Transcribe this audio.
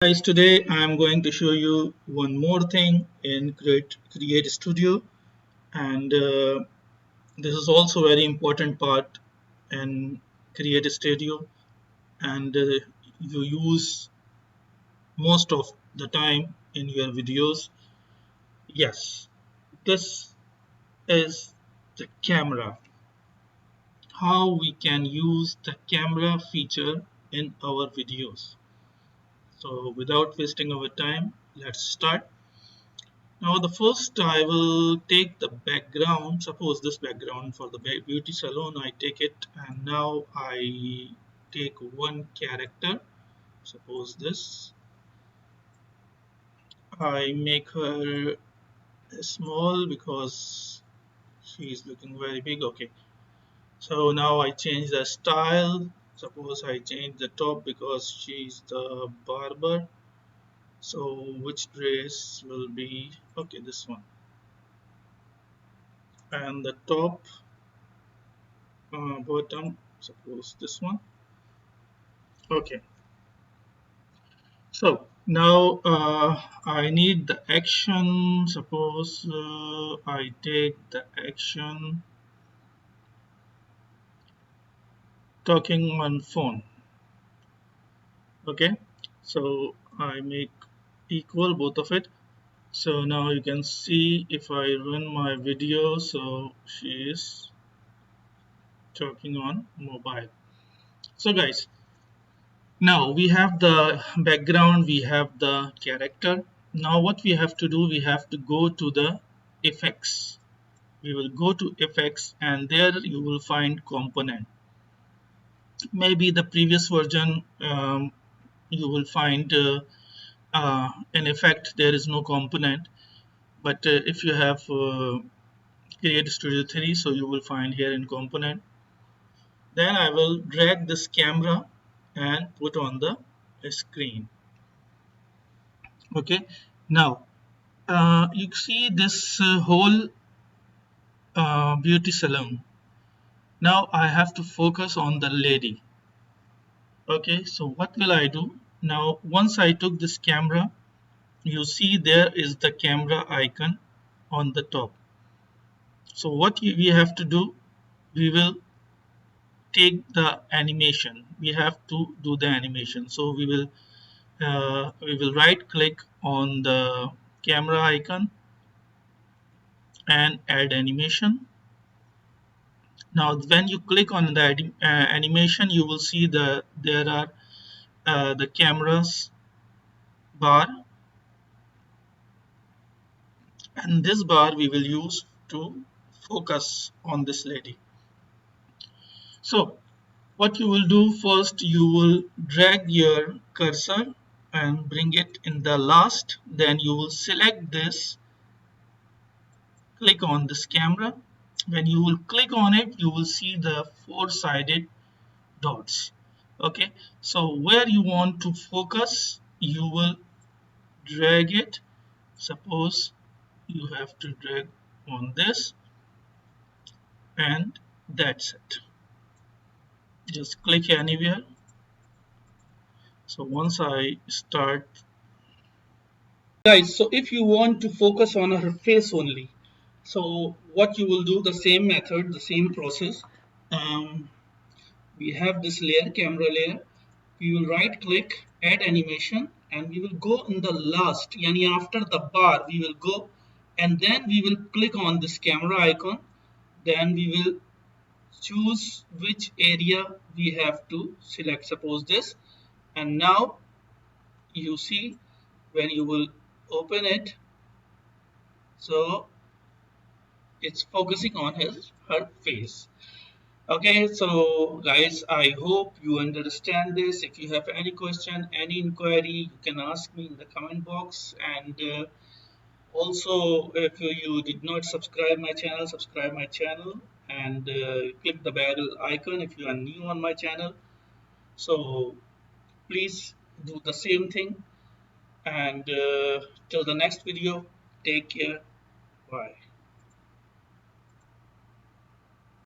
Guys, today I am going to show you one more thing in Create Studio, and this is also very important part in Create Studio, and you use most of the time in your videos. Yes, this is the camera. How we can use the camera feature in our videos. So without wasting our time, let's start. Now the first I will take the background, suppose this background for the beauty salon, I take it and now I take one character, suppose this, I make her small because she is looking very big. Okay, so now I change the style, suppose I change the top because she's the barber, so which dress will be, okay, this one, and the top bottom, suppose this one. Okay, so now I need the action. Suppose I take the action talking on phone. Okay, so I make equal both of it. So now you can see if I run my video, so she is talking on mobile. So guys, now we have the background, we have the character. Now what we have to do, we have to go to the effects. We will go to effects and there you will find component. Maybe the previous version you will find in effect there is no component, but if you have Create Studio 3, so you will find here in component. Then I will drag this camera and put on the screen. Okay, now you see this whole beauty salon. Now I have to focus on the lady. Okay, so what will I do? Now once I took this camera, you see there is the camera icon on the top. So what we have to do, we will take the animation. We have to do the animation. So we will right click on the camera icon and add animation. Now when you click on the animation, you will see there are the cameras bar, and this bar we will use to focus on this lady. So what you will do first, you will drag your cursor and bring it in the last, then you will select this, click on this camera. When you will click on it, you will see the four-sided dots. Okay, so where you want to focus, you will drag it. Suppose you have to drag on this, and that's it. Just click anywhere. So once I start, guys, so if you want to focus on her face only, so what you will do, the same method, the same process. um, we have this layer, camera layer. We will right click, add animation, and we will go in the last, yani after the bar we will go, and then we will click on this camera icon. Then we will choose which area we have to select, suppose this. And now you see when you will open it, so it's focusing on her face. Okay, so guys, I hope you understand this. If you have any question, any inquiry, you can ask me in the comment box. And also, if you did not subscribe my channel, and click the bell icon if you are new on my channel. So please do the same thing. And till the next video, take care. Bye.